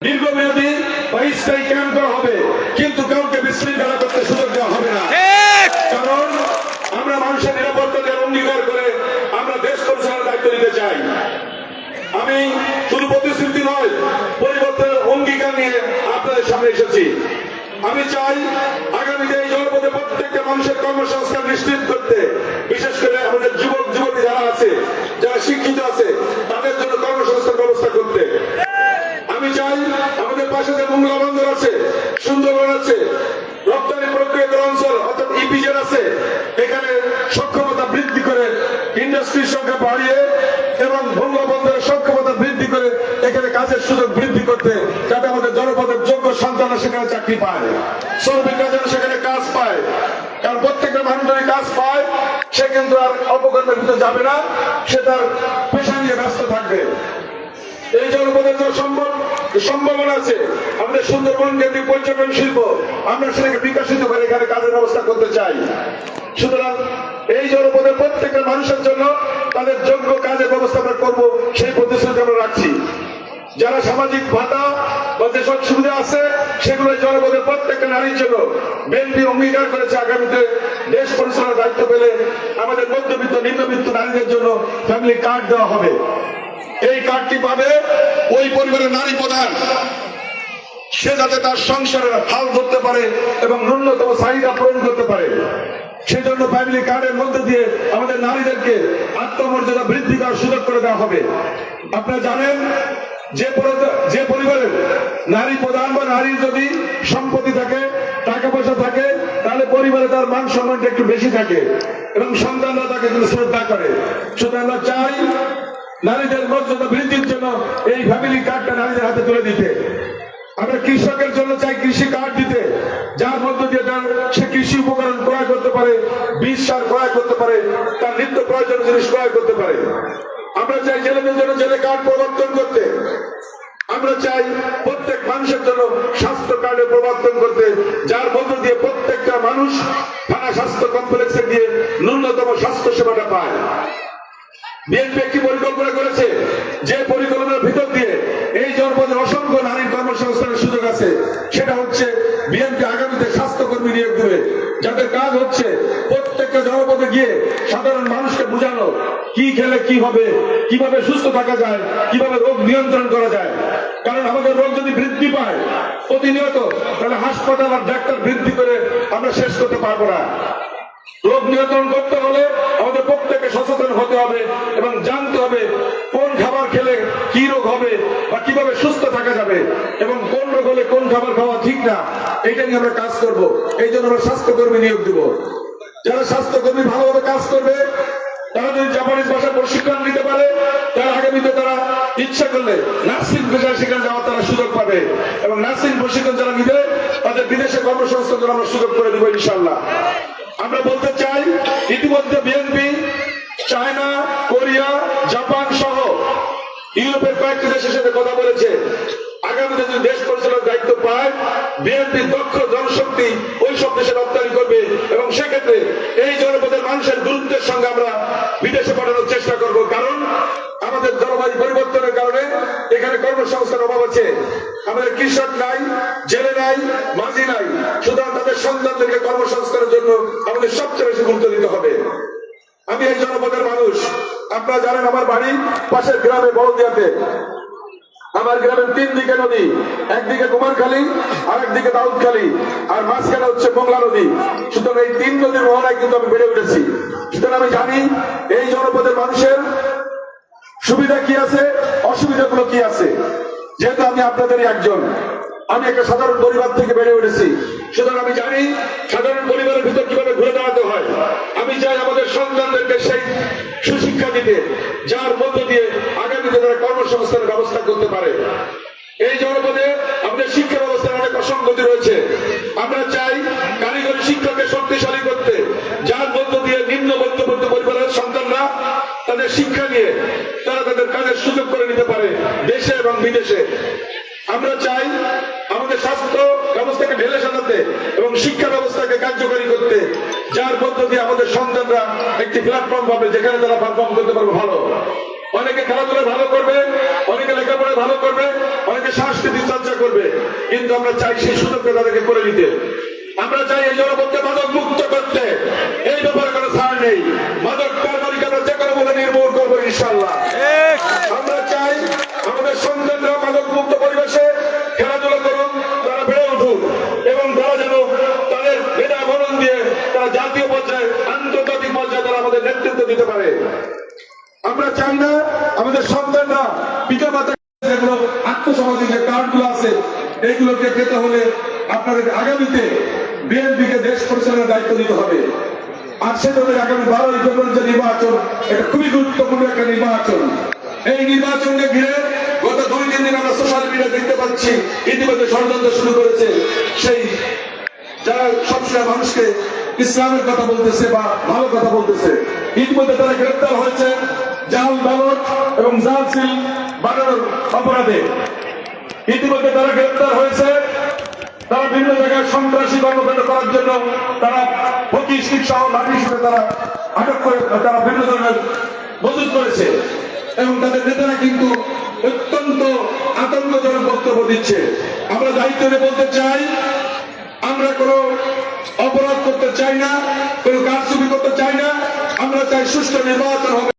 দীর্ঘমেয়াদী বা স্থায়ী ক্যাম্প করা হবে, কিন্তু কাউকে বিশৃঙ্খলা করতে সুযোগ দেওয়া হবে না। কারণ আমরা মানুষের নিরাপত্তা দেওয়ার অঙ্গীকার করে আমরা দেশ পরিচালনার দায়িত্ব নিতে চাই। আমি শুধু প্রতিশ্রুতি নয়, পরিবর্তনের অঙ্গীকার নিয়ে আপনাদের সামনে এসেছি। আমি চাই আগামীতে এই জনপদে প্রত্যেকটা মানুষের কর্মসংস্থান নিশ্চিত করতে, বিশেষ করে আমাদের যুবক যুবতী যারা আছে, যারা শিক্ষিত আছে, তাদের জন্য কর্মসংস্থান ব্যবস্থা করতে। আমি চাই আমাদের পাশে যে মোংলা বন্দর আছে, সুন্দরবন আছে, রপ্তানি প্রক্রিয়াকরণ অঞ্চল অর্থাৎ ইপিজেড আছে, এখানে সক্ষমতা বৃদ্ধি করে ইন্ডাস্ট্রির সংখ্যা বাড়িয়ে এবং মোংলা বন্দরের সক্ষমতা বৃদ্ধি করে এখানে কাজের সুযোগ বৃদ্ধি করতে, যাতে আমাদের জনপদের যোগ্য সন্তানরা সেখানে চাকরি পায়, শ্রমিকরা যেন সেখানে কাজ পায়। কারণ প্রত্যেকটা মানুষ যদি কাজ পায়, সে কিন্তু আর অপকর্মের ভিতরে যাবে না, সে তার পেশা নিয়ে ব্যস্ত থাকবে। এই জনপদের যে সম্ভাবনা আছে, আমাদের সুন্দরবন কেন্দ্রিক পর্যটন শিল্প, আমরা সেটাকে বিকশিত করে এখানে কাজের ব্যবস্থা করতে চাই। সুতরাং এই জনপদের প্রত্যেকটা মানুষের জন্য তাদের যোগ্য কাজের ব্যবস্থা আমরা করবো, সেই প্রতিশ্রুতি আমরা রাখছি। যারা সামাজিক ভাতা বা যেসব সুবিধা আছে, সেগুলো জনপদের প্রত্যেকটা নারীর জন্য বিএনপি অঙ্গীকার করেছে। আগামীতে দেশ পরিচালনার দায়িত্ব পেলে আমাদের মধ্যবিত্ত নিম্নবিত্ত নারীদের জন্য ফ্যামিলি কার্ড দেওয়া হবে। এই কার্ডটি পাবে ওই পরিবারের নারী প্রধান, সে যাতে তার সংসারের হাল ধরতে পারে এবং ন্যূনতম চাহিদা পূরণ করতে পারে। সেজন্য ফ্যামিলি কার্ডের মধ্যে দিয়ে আমাদের নারীদেরকে আত্মমর্যাদা বৃদ্ধি করার সুযোগ করে দেওয়া হবে। আপনারা জানেন, যে পরিবারের নারী প্রধান বা নারীর যদি সম্পত্তি থাকে, টাকা পয়সা থাকে, তাহলে পরিবারে তার মান সম্মানটা একটু বেশি থাকে এবং সন্তানরা তাকে কিন্তু শ্রদ্ধা করে। সুতরাং আমরা চাই নারীদের মর্যাদা বৃদ্ধির জন্য এই ফ্যামিলি কার্ডটা নারীদের হাতে তুলে দিতে। আমরা কৃষকের জন্য চাই কৃষি কার্ড দিতে, যার মধ্য দিয়ে সে কৃষি উপকরণ ক্রয় করতে পারে, বীজ সার ক্রয় করতে পারে, তার নিত্য প্রয়োজনীয় জিনিস ক্রয় করতে পারে। আমরা চাই জেলেদের জন্য জেলে কার্ড প্রবর্তন করতে। আমরা চাই প্রত্যেক মানুষের জন্য স্বাস্থ্য কার্ডের প্রবর্তন করতে, যার মধ্য দিয়ে প্রত্যেকটা মানুষ থানা স্বাস্থ্য কমপ্লেক্সে গিয়ে ন্যূনতম স্বাস্থ্য সেবাটা পায়। বিএনপি একটি পরিকল্পনা করেছে, যে পরিকল্পনার ভিতর দিয়ে এই জনপদের অসংখ্য নারীর কর্মসংস্থানের সুযোগ আছে। সেটা হচ্ছে বিএনপি আগামীতে স্বাস্থ্যকর্মী নিয়োগ দেবে, যাদের কাজ হচ্ছে প্রত্যেকটা জনপদে গিয়ে সাধারণ মানুষকে বোঝানো কি খেলে কি হবে, কিভাবে সুস্থ থাকা যায়, কিভাবে রোগ নিয়ন্ত্রণ করা যায়। কারণ আমাদের রোগ যদি বৃদ্ধি পায় প্রতিনিয়ত, তাহলে হাসপাতাল আর ডাক্তার বৃদ্ধি করে আমরা শেষ করতে পারবো না। রোগ নিয়ন্ত্রণ করতে হলে আমাদের প্রত্যেকে সচেতন হতে হবে এবং জানতে হবে কোন খাবার খেলে কি রোগ হবে বা কিভাবে সুস্থ থাকা যাবে এবং কোন রোগ হলে কোন খাবার খাওয়া ঠিক না, এইটা নিয়ে আমরা কাজ করব। এই জন্য আমরা স্বাস্থ্যকর্মী নিয়োগ দিব। যারা স্বাস্থ্যকর্মী ভালোভাবে কাজ করবে, তারা যদি জাপানিজ ভাষা প্রশিক্ষণ নিতে পারে, তারা আগামীতে তারা ইচ্ছা করলে নার্সিং পেশায় সেখানে যাওয়ার তারা সুযোগ পাবে এবং নার্সিং প্রশিক্ষণ যারা নিবে তাদের বিদেশে কর্মসংস্থান আমরা সুযোগ করে দেবো ইনশাল্লাহ। আমরা বলতে চাই, ইতিমধ্যে বিএনপি চায়না, কোরিয়া, জাপান সহ ইউরোপের কয়েকটি দেশের সাথে কথা বলেছে। আগামীতে যদি দেশ পরিচালনার দায়িত্ব পায়, বিএনপি দক্ষ জনশক্তি ওই সব দেশে রপ্তানি করবে এবং সেক্ষেত্রে এই জনপদের মানুষের গুরুত্বের সঙ্গে আমরা বিদেশে পাঠানোর চেষ্টা করব। কারণ আমাদের জলবায়ু পরিবর্তনের কারণে এখানে কর্মসংস্থানের অভাব আছে। আমাদের কৃষক নাই, জেলে নাই, মাঝি নাই। সুতরাং তাদের সন্তানদেরকে কর্মসংস্থানের জন্য আমাদের সবচেয়ে বেশি গুরুত্ব দিতে হবে। আমি এই জনপদের মানুষ, আপনারা জানেন আমার বাড়ি পাশের গ্রামে বড়দিয়াতে। আমার গ্রামের তিন দিকে নদী, একদিকে কুমারখালী, আর একদিকে দাউদখালী, আর মাঝখানে হচ্ছে মোংলা নদী। সুতরাং এই তিন নদীর মোহনায় কিন্তু আমি বেড়ে উঠেছি। সুতরাং আমি জানি এই জনপদের মানুষের সুবিধা কি আছে, অসুবিধাগুলো কি আছে। যেহেতু আমি আপনাদেরই একজন, আমি একটা সাধারণ পরিবার থেকে বেড়ে উঠেছি, সুতরাং আমি জানি সাধারণ পরিবারের ভিতর কিভাবে ঘুরে দাঁড়াতে হয়। আমি চাই আমাদের সন্তানদেরকে সেই সুশিক্ষা দিতে, যার মধ্য দিয়ে আগামীতে তারা কর্মসংস্থানের ব্যবস্থা করতে পারে। এই জনপদে আমাদের শিক্ষা ব্যবস্থার অনেক অসঙ্গতি রয়েছে। আমরা চাই কারিগরি শিক্ষাকে শক্তিশালী করতে, যার মধ্য দিয়ে নিম্ন মধ্যবিত্ত পরিবারের সন্তানরা তাদের শিক্ষা নিয়ে তারা তাদের কাজের সুযোগ করে নিতে পারে দেশে এবং বিদেশে। আমরা চাই আমাদের স্বাস্থ্য ব্যবস্থাকে ঢেলে সাজাতে এবং শিক্ষা ব্যবস্থাকে কার্যকরী করতে, যার মধ্য দিয়ে আমাদের সন্তানরা একটি প্ল্যাটফর্ম পাবে যেখানে তারা পারফর্ম করতে পারবে ভালো। অনেকে খেলাধুলা ভালো করবে, অনেকে লেখাপড়া লেখাপড়া ভালো করবে, অনেকে সাংস্কৃতিক চর্চা করবে, কিন্তু আমরা চাই সেই সুযোগটা তাদেরকে করে দিতে। আমরা চাই এই জনপদকে মাদক মুক্ত করতে। এই ব্যাপারে কোনো ছাড় নেই। মাদক কারবারিকে আমরা যে কোনো মূল্যে নির্মূল করবো ইনশাল্লাহ। আমরা চাই আমাদের সন্তানরা মাদক মুক্ত পরিবেশে খেলাধুলা করুন, তারা বেড়ে উঠুক এবং তারা যেন তাদের মেধা মনন দিয়ে তারা জাতীয় পর্যায়ে, আন্তর্জাতিক পর্যায়ে তারা আমাদের নেতৃত্ব দিতে পারে। আমরা চাই না আমাদের সন্তানরা পিতা মাতা যেগুলো আত্মসমাধি যে কার্ডগুলো আছে এইগুলোকে পেতে হলে আপনাদের আগামীতে বিএনপিকে দেশ পরিচালনার দায়িত্ব দিতে হবে। আর সেজন্য আগামী 12ই ফেব্রুয়ারি যে নির্বাচন, এটা খুবই গুরুত্বপূর্ণ একটা নির্বাচন। এই নির্বাচনকে ঘিরে গত 2-3 দিন আমরা সোশ্যাল মিডিয়া দেখতে পাচ্ছি ইতিমধ্যে ষড়যন্ত্র শুরু করেছে সেই যারা সবসময় মানুষকে ইসলামের কথা বলতেছে বা ভালো কথা বলতেছে। ইতিমধ্যে তারা গ্রেপ্তার হয়েছে জাল ব্যালট এবং জাল সিল বানানোর অপরাধে। ইতিমধ্যে তারা গ্রেপ্তার হয়েছে। তারা বিভিন্ন জায়গায় সন্ত্রাসী কর্মকাণ্ড করার জন্য তারা হকি স্টিক সহ লাঠি হিসেবে তারা আটক করে তারা বিভিন্ন ধরনের মজুত করেছে এবং তাদের নেতারা কিন্তু অত্যন্ত আতঙ্কজনক বক্তব্য দিচ্ছে। আমরা দায়িত্ব নিয়ে বলতে চাই, আমরা কোনো অপরাধ করতে চাই না, কোনো কারচুপি করতে চাই না। আমরা চাই সুষ্ঠু নির্বাচন হবে।